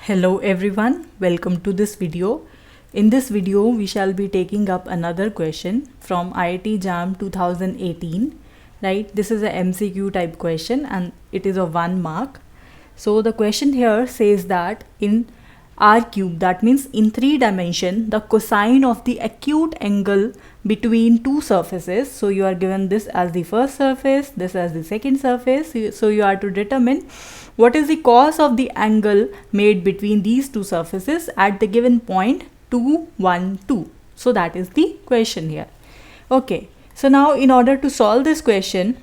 Hello everyone, welcome to this video. In this video, we shall be taking up another question from IIT JAM 2018. Right, this is a MCQ type question and it is of 1 mark. So the question here says that in R cube, that means in 3 dimension, the cosine of the acute angle between two surfaces. So you are given this as the first surface, this as the second surface. So you are to determine what is the cos of the angle made between these two surfaces at the given point 2, 1, 2. So that is the question here. Okay, so now in order to solve this question,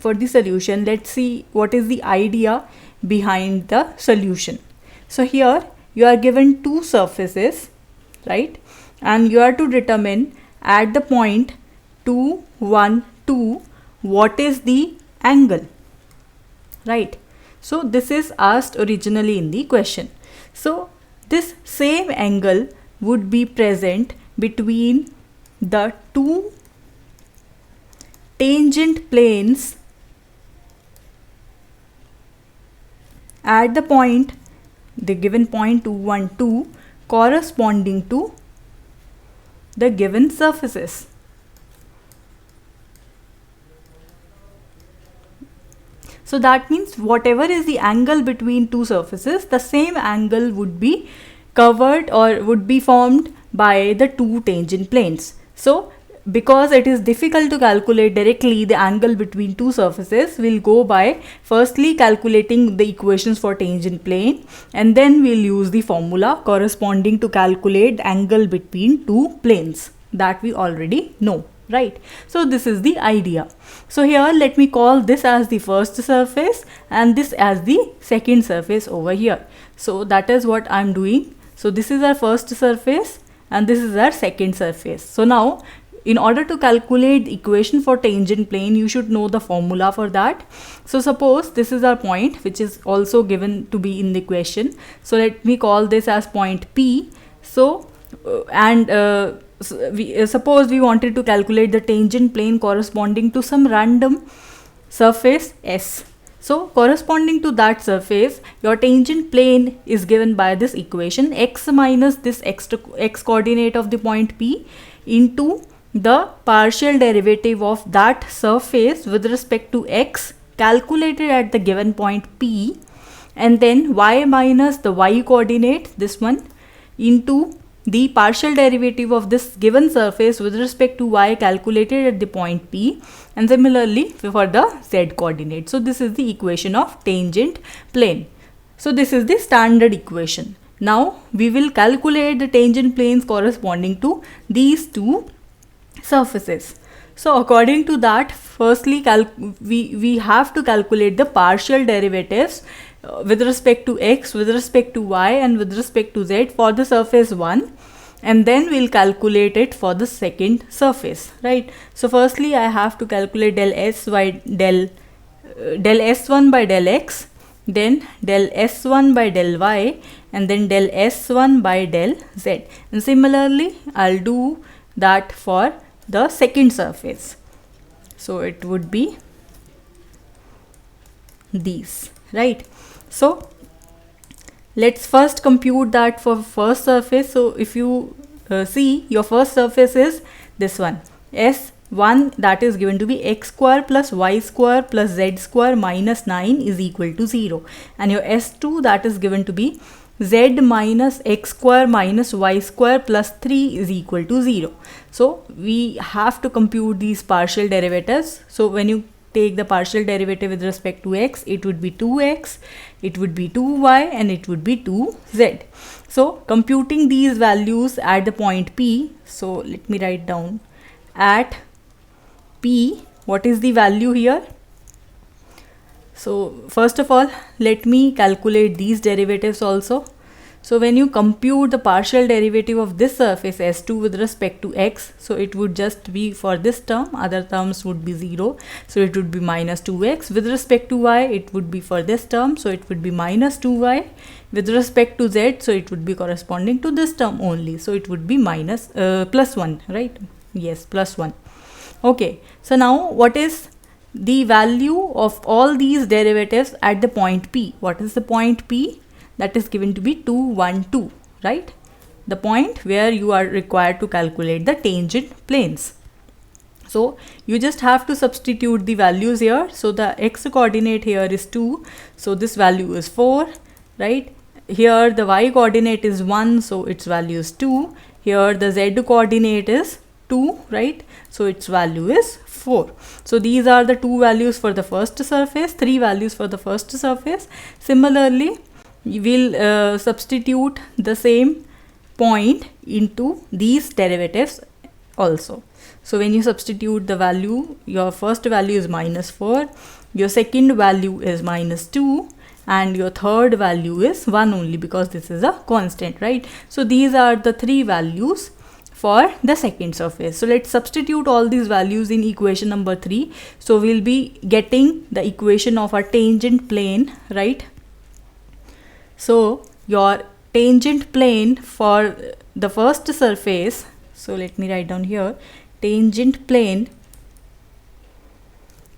for the solution, let's see what is the idea behind the solution. So here you are given two surfaces, right? And you are to determine at the point 2, 1, 2 what is the angle, right? So this is asked originally in the question. So this same angle would be present between the two tangent planes at the point, the given point 2, 1, 2 corresponding to the given surfaces. So that means whatever is the angle between two surfaces, the same angle would be covered or would be formed by the two tangent planes. So because it is difficult to calculate directly the angle between two surfaces, we'll go by firstly calculating the equations for tangent plane, and then we'll use the formula corresponding to calculate the angle between two planes that we already know, right? So this is the idea. So here let me call this as the first surface and this as the second surface over here. So that is what I'm doing. So this is our first surface and this is our second surface. So now in order to calculate the equation for tangent plane, you should know the formula for that. So suppose this is our point, which is also given to be in the question. So let me call this as point P. So suppose we wanted to calculate the tangent plane corresponding to some random surface S. So corresponding to that surface, your tangent plane is given by this equation, x minus this x coordinate of the point P into the partial derivative of that surface with respect to x calculated at the given point P, and then y minus the y coordinate, this one, into the partial derivative of this given surface with respect to y calculated at the point P, and similarly for the z coordinate. So this is the equation of tangent plane. So this is the standard equation. Now we will calculate the tangent planes corresponding to these two surfaces. So according to that, firstly we have to calculate the partial derivatives with respect to x, with respect to y and with respect to z for the surface 1, and then we'll calculate it for the second surface, right? So firstly I have to calculate del s1 by del x, then del s1 by del y, and then del s1 by del z, and similarly I'll do that for the second surface. So it would be these, right? So let's first compute that for first surface. So if you see, your first surface is this one, S1, that is given to be x square plus y square plus z square minus 9 is equal to 0, and your S2, that is given to be z minus x square minus y square plus 3 is equal to 0. So we have to compute these partial derivatives. So when you take the partial derivative with respect to x, it would be 2x, it would be 2y, and it would be 2z. So computing these values at the point P, so let me write down at P, what is the value here? So first of all, let me calculate these derivatives also. So when you compute the partial derivative of this surface S2 with respect to x, so it would just be for this term, other terms would be 0. So it would be minus 2x. With respect to y, it would be for this term, so it would be minus 2y. With respect to z, so it would be corresponding to this term only. So it would be minus plus 1, right? Yes, plus 1. Okay, so now what is the value of all these derivatives at the point P? What is the point P? that is given to be 2, 1, 2, right? The point where you are required to calculate the tangent planes. So you just have to substitute the values here. So the x coordinate here is 2, so this value is 4, right? Here the y coordinate is 1, so its value is 2. Here the z coordinate is 2, right? So its value is 4. So these are the two values for the first surface, three values for the first surface. Similarly, we will substitute the same point into these derivatives also. So when you substitute the value, your first value is -4, your second value is -2, and your third value is 1 only, because this is a constant, right? So these are the three values for the second surface. So let's substitute all these values in equation number 3. So we'll be getting the equation of our tangent plane, right? So your tangent plane for the first surface, so let me write down here, tangent plane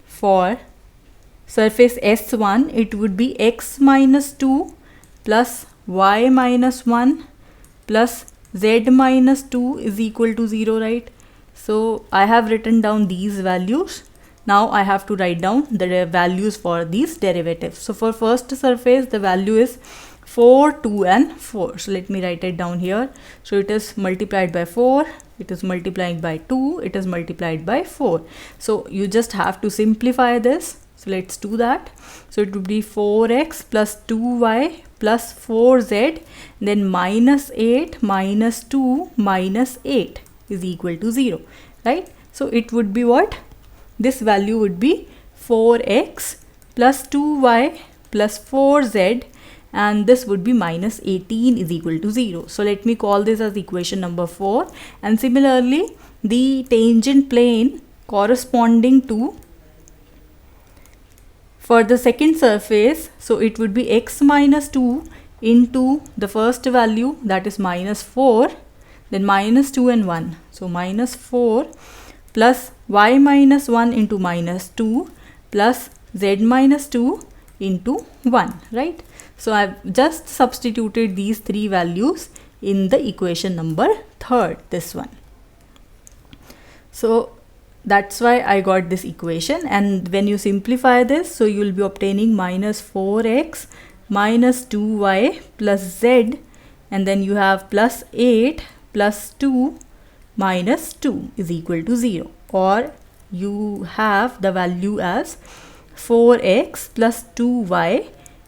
for surface S1, it would be x minus 2 plus y minus 1 plus z minus 2 is equal to 0, right? So I have written down these values. Now I have to write down the values for these derivatives. So for first surface, the value is 4, 2 and 4. So let me write it down here. So it is multiplied by 4, it is multiplied by 2, it is multiplied by 4. So you just have to simplify this. So let's do that. So it would be 4x plus 2y plus 4z, then minus 8 minus 2 minus 8 is equal to 0, right? So it would be what? This value would be 4x plus 2y plus 4z, and this would be minus 18 is equal to 0. So let me call this as equation number 4. And similarly, the tangent plane corresponding to for the second surface, so it would be x minus 2 into the first value, that is -4, then -2 and 1. So -4 plus y minus 1 into -2 plus z minus 2 into 1, right? So I've just substituted these three values in the equation number 3, this one. So that's why I got this equation, and when you simplify this, so you will be obtaining -4x minus 2y plus z, and then you have plus 8 plus 2 minus 2 is equal to 0, or you have the value as 4x plus 2y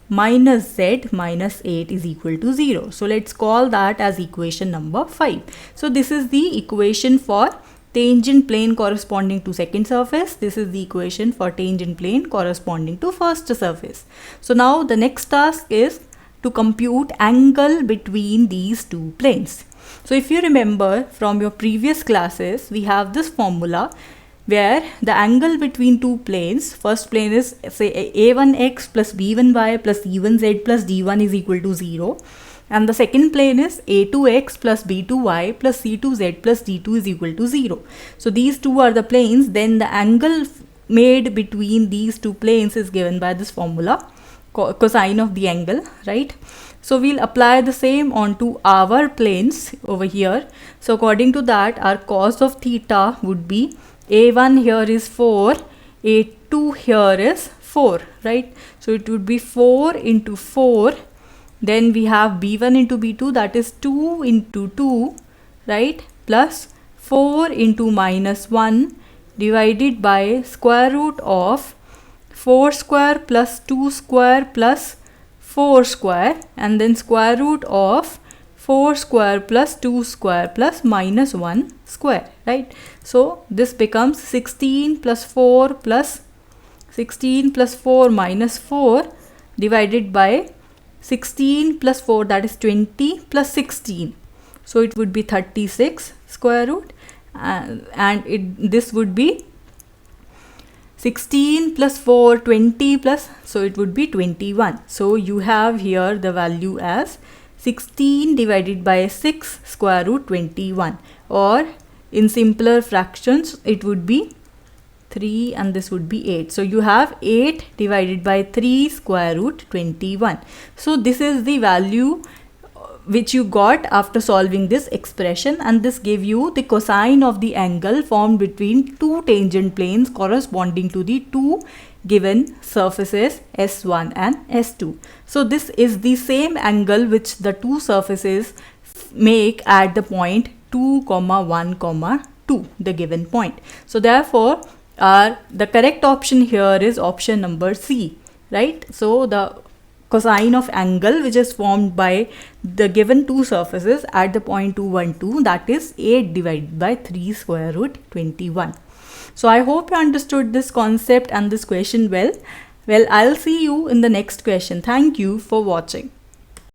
minus z minus 8 is equal to 0. So let's call that as equation number 5. So this is the equation for tangent plane corresponding to second surface. This is the equation for tangent plane corresponding to first surface. So now the next task is to compute angle between these two planes. So if you remember from your previous classes, we have this formula where the angle between two planes, first plane is say a1x plus b1y plus c1z plus d1 is equal to 0. And the second plane is a2x plus b2y plus c2z plus d2 is equal to 0. So these two are the planes. Then the angle made between these two planes is given by this formula, cosine of the angle, right? So we'll apply the same onto our planes over here. So according to that, our cos of theta would be a1 here is 4, a2 here is 4, right? So it would be 4 into 4. Then we have b1 into b2, that is 2 into 2, right? Plus 4 into -1 divided by square root of 4 square plus 2 square plus 4 square, and then square root of 4 square plus 2 square plus -1 square, right? So this becomes 16 plus 4 plus 16 plus 4 minus 4 divided by 16 plus 4, that is 20 plus 16. So it would be 36 square root, and this would be 16 plus 4, 20 plus, so it would be 21. So you have here the value as 16 divided by 6 square root 21, or in simpler fractions it would be 3 and this would be 8. So you have 8 divided by 3 square root 21. So this is the value which you got after solving this expression, and this gave you the cosine of the angle formed between two tangent planes corresponding to the two given surfaces S1 and S2. So this is the same angle which the two surfaces make at the point 2, 1, 2, the given point. So therefore the correct option here is option number C, right? So the cosine of angle which is formed by the given two surfaces at the point 2, 1, 2, that is 8 divided by 3 square root 21. So I hope you understood this concept and this question well. Well, I'll see you in the next question. Thank you for watching.